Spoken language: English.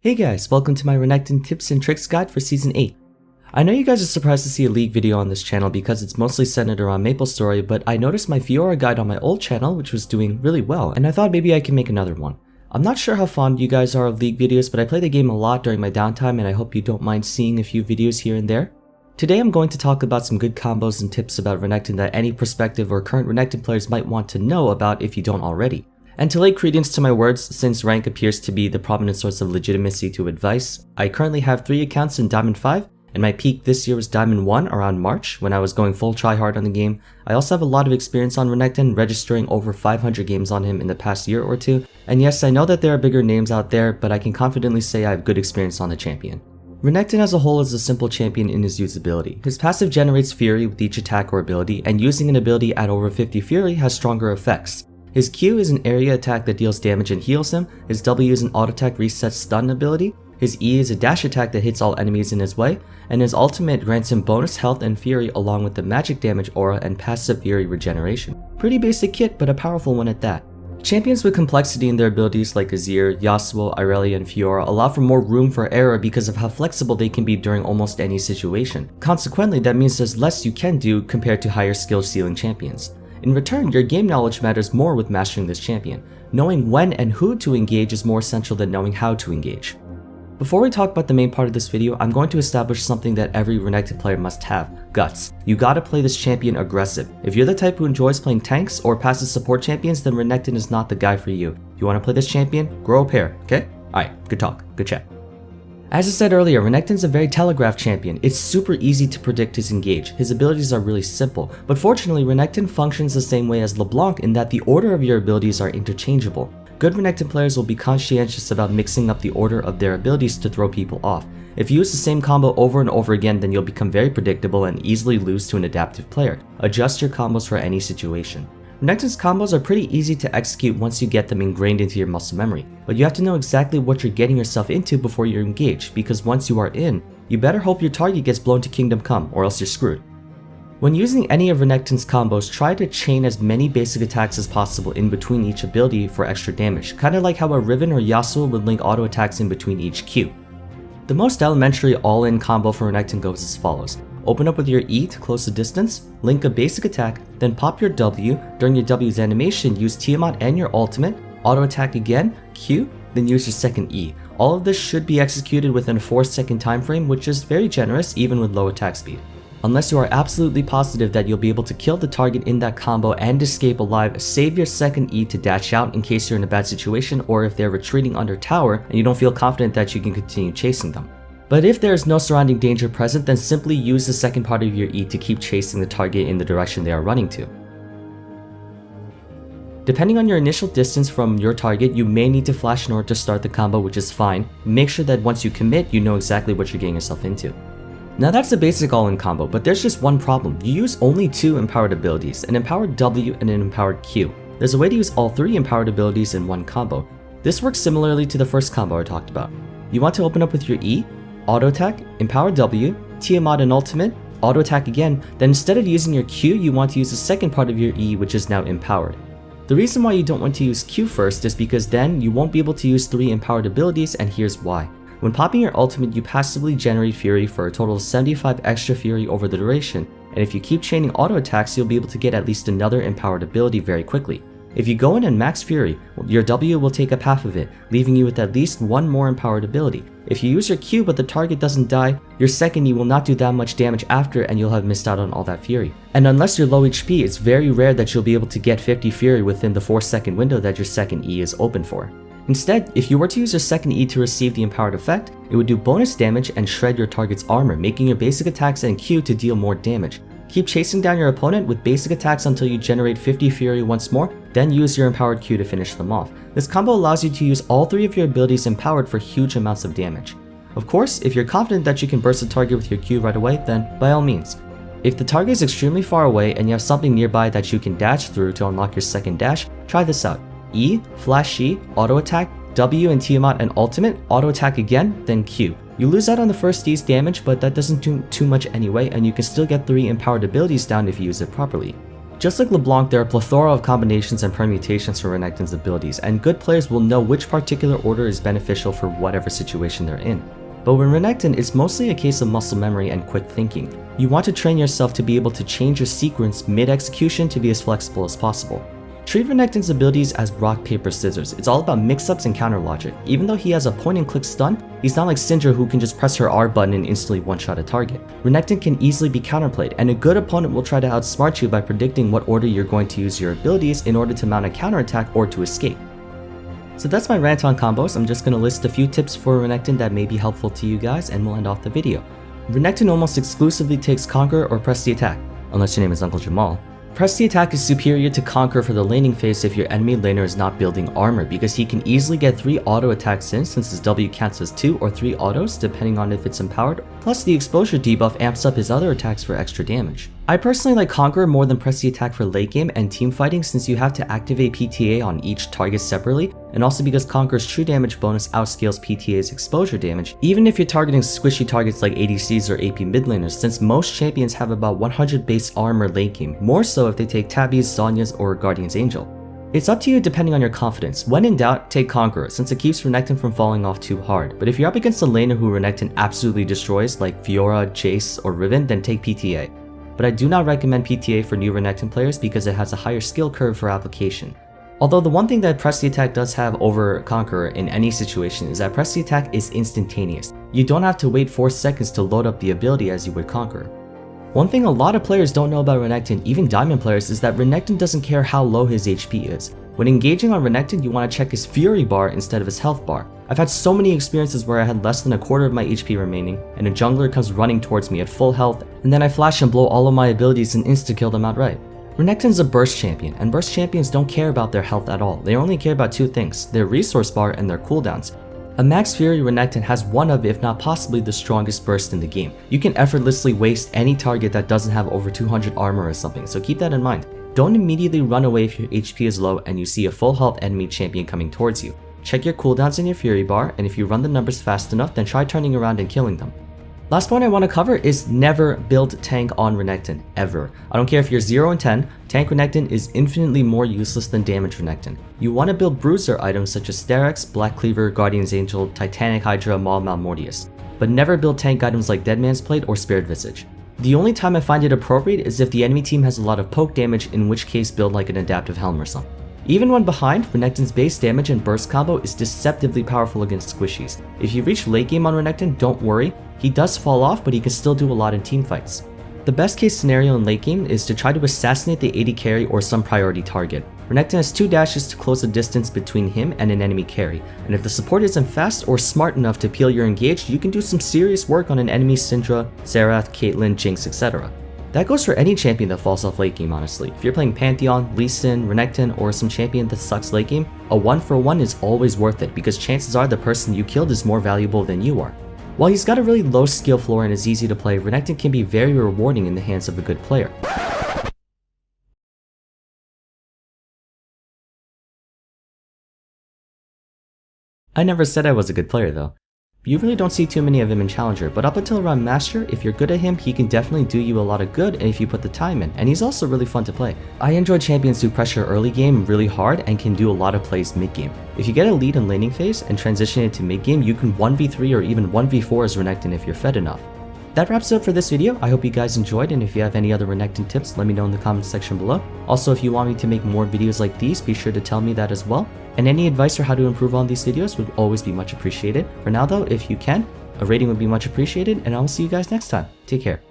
Hey guys, welcome to my Renekton tips and tricks guide for season 8. I know you guys are surprised to see a League video on this channel because it's mostly centered around MapleStory, but I noticed my Fiora guide on my old channel, which was doing really well, and I thought maybe I can make another one. I'm not sure how fond you guys are of League videos, but I play the game a lot during my downtime and I hope you don't mind seeing a few videos here and there. Today I'm going to talk about some good combos and tips about Renekton that any prospective or current Renekton players might want to know about if you don't already. And to lay credence to my words, since rank appears to be the prominent source of legitimacy to advice, I currently have 3 accounts in Diamond 5, and my peak this year was Diamond 1 around March, when I was going full tryhard on the game. I also have a lot of experience on Renekton, registering over 500 games on him in the past year or two, and yes, I know that there are bigger names out there, but I can confidently say I have good experience on the champion. Renekton as a whole is a simple champion in his usability. His passive generates Fury with each attack or ability, and using an ability at over 50 Fury has stronger effects. His Q is an area attack that deals damage and heals him, his W is an auto attack resets stun ability, his E is a dash attack that hits all enemies in his way, and his ultimate grants him bonus health and fury along with the magic damage aura and passive fury regeneration. Pretty basic kit, but a powerful one at that. Champions with complexity in their abilities like Azir, Yasuo, Irelia, and Fiora allow for more room for error because of how flexible they can be during almost any situation. Consequently, that means there's less you can do compared to higher skill ceiling champions. In return, your game knowledge matters more with mastering this champion. Knowing when and who to engage is more essential than knowing how to engage. Before we talk about the main part of this video, I'm going to establish something that every Renekton player must have: guts. You gotta play this champion aggressive. If you're the type who enjoys playing tanks or passive support champions, then Renekton is not the guy for you. If you wanna play this champion, grow a pair, okay? Alright, good talk, good chat. As I said earlier, Renekton's a very telegraphed champion. It's super easy to predict his engage. His abilities are really simple, but fortunately Renekton functions the same way as LeBlanc in that the order of your abilities are interchangeable. Good Renekton players will be conscientious about mixing up the order of their abilities to throw people off. If you use the same combo over and over again, then you'll become very predictable and easily lose to an adaptive player. Adjust your combos for any situation. Renekton's combos are pretty easy to execute once you get them ingrained into your muscle memory, but you have to know exactly what you're getting yourself into before you're engaged, because once you are in, you better hope your target gets blown to Kingdom Come, or else you're screwed. When using any of Renekton's combos, try to chain as many basic attacks as possible in between each ability for extra damage, kinda like how a Riven or Yasuo would link auto attacks in between each Q. The most elementary all-in combo for Renekton goes as follows. Open up with your E to close the distance, link a basic attack, then pop your W. During your W's animation, use Tiamat and your ultimate, auto attack again, Q, then use your second E. All of this should be executed within a 4-second time frame, which is very generous even with low attack speed. Unless you are absolutely positive that you'll be able to kill the target in that combo and escape alive, save your second E to dash out in case you're in a bad situation or if they're retreating under tower and you don't feel confident that you can continue chasing them. But if there is no surrounding danger present, then simply use the second part of your E to keep chasing the target in the direction they are running to. Depending on your initial distance from your target, you may need to flash in order to start the combo, which is fine. Make sure that once you commit, you know exactly what you're getting yourself into. Now that's the basic all-in combo, but there's just one problem. You use only 2 empowered abilities, an empowered W and an empowered Q. There's a way to use all 3 empowered abilities in one combo. This works similarly to the first combo I talked about. You want to open up with your E, auto attack, empowered W, Tiamat and ultimate, auto attack again, then instead of using your Q, you want to use the second part of your E, which is now empowered. The reason why you don't want to use Q first is because then you won't be able to use 3 empowered abilities, and here's why. When popping your ultimate, you passively generate Fury for a total of 75 extra Fury over the duration, and if you keep chaining auto attacks, you'll be able to get at least another empowered ability very quickly. If you go in and max Fury, your W will take up half of it, leaving you with at least one more empowered ability. If you use your Q but the target doesn't die, your second E will not do that much damage after and you'll have missed out on all that Fury. And unless you're low HP, it's very rare that you'll be able to get 50 Fury within the 4-second window that your second E is open for. Instead, if you were to use your second E to receive the empowered effect, it would do bonus damage and shred your target's armor, making your basic attacks and Q to deal more damage. Keep chasing down your opponent with basic attacks until you generate 50 Fury once more, then use your empowered Q to finish them off. This combo allows you to use all 3 of your abilities empowered for huge amounts of damage. Of course, if you're confident that you can burst the target with your Q right away, then by all means. If the target is extremely far away and you have something nearby that you can dash through to unlock your second dash, try this out. E, flash E, auto attack, W and Tiamat and ultimate, auto attack again, then Q. You lose out on the first E's damage, but that doesn't do too much anyway, and you can still get 3 empowered abilities down if you use it properly. Just like LeBlanc, there are a plethora of combinations and permutations for Renekton's abilities, and good players will know which particular order is beneficial for whatever situation they're in. But with Renekton, it's mostly a case of muscle memory and quick thinking. You want to train yourself to be able to change your sequence mid-execution to be as flexible as possible. Treat Renekton's abilities as rock, paper, scissors. It's all about mix-ups and counter logic. Even though he has a point-and-click stun, he's not like Syndra who can just press her R button and instantly one-shot a target. Renekton can easily be counterplayed, and a good opponent will try to outsmart you by predicting what order you're going to use your abilities in order to mount a counterattack or to escape. So that's my rant on combos. I'm just going to list a few tips for Renekton that may be helpful to you guys, and we'll end off the video. Renekton almost exclusively takes Conquer or Press the Attack, unless your name is Uncle Jamal. Press the Attack is superior to Conquer for the laning phase if your enemy laner is not building armor, because he can easily get 3 auto attacks in since his W counts as 2 or 3 autos depending on if it's empowered, plus the exposure debuff amps up his other attacks for extra damage. I personally like Conquer more than Press the Attack for late game and team fighting since you have to activate PTA on each target separately, and also because Conquer's true damage bonus outscales PTA's exposure damage, even if you're targeting squishy targets like ADCs or AP mid laners, since most champions have about 100 base armor late game, more so if they take Tabby's, Zhonya's, or Guardian's Angel. It's up to you depending on your confidence. When in doubt, take Conqueror since it keeps Renekton from falling off too hard, but if you're up against a laner who Renekton absolutely destroys like Fiora, Jace, or Riven, then take PTA. But I do not recommend PTA for new Renekton players because it has a higher skill curve for application. Although the one thing that Press the Attack does have over Conqueror in any situation is that Press the Attack is instantaneous. You don't have to wait 4 seconds to load up the ability as you would Conqueror. One thing a lot of players don't know about Renekton, even Diamond players, is that Renekton doesn't care how low his HP is. When engaging on Renekton, you want to check his Fury bar instead of his health bar. I've had so many experiences where I had less than a quarter of my HP remaining, and a jungler comes running towards me at full health, and then I flash and blow all of my abilities and insta-kill them outright. Renekton's a burst champion, and burst champions don't care about their health at all. They only care about 2 things, their resource bar and their cooldowns. A Max Fury Renekton has one of, if not possibly, the strongest burst in the game. You can effortlessly waste any target that doesn't have over 200 armor or something, so keep that in mind. Don't immediately run away if your HP is low and you see a full health enemy champion coming towards you. Check your cooldowns in your Fury bar, and if you run the numbers fast enough, then try turning around and killing them. Last point I want to cover is never build tank on Renekton, ever. I don't care if you're 0 and 10, tank Renekton is infinitely more useless than damage Renekton. You want to build bruiser items such as Sterak's, Black Cleaver, Guardian's Angel, Titanic Hydra, Maul Malmortius, but never build tank items like Deadman's Plate or Spared Visage. The only time I find it appropriate is if the enemy team has a lot of poke damage, in which case build like an adaptive helm or something. Even when behind, Renekton's base damage and burst combo is deceptively powerful against squishies. If you reach late game on Renekton, don't worry, he does fall off, but he can still do a lot in teamfights. The best case scenario in late game is to try to assassinate the AD carry or some priority target. Renekton has 2 dashes to close the distance between him and an enemy carry, and if the support isn't fast or smart enough to peel your engage, you can do some serious work on an enemy Syndra, Xerath, Caitlyn, Jinx, etc. That goes for any champion that falls off late game, honestly. If you're playing Pantheon, Lee Sin, Renekton, or some champion that sucks late game, a 1-for-1 is always worth it because chances are the person you killed is more valuable than you are. While he's got a really low skill floor and is easy to play, Renekton can be very rewarding in the hands of a good player. I never said I was a good player though. You really don't see too many of him in Challenger, but up until around Master, if you're good at him, he can definitely do you a lot of good if you put the time in, and he's also really fun to play. I enjoy champions who pressure early game really hard and can do a lot of plays mid game. If you get a lead in laning phase and transition into mid game, you can 1v3 or even 1v4 as Renekton if you're fed enough. That wraps it up for this video. I hope you guys enjoyed, and if you have any other Renekton tips, let me know in the comments section below. Also, if you want me to make more videos like these, be sure to tell me that as well. And any advice for how to improve on these videos would always be much appreciated. For now though, if you can, a rating would be much appreciated, and I will see you guys next time. Take care.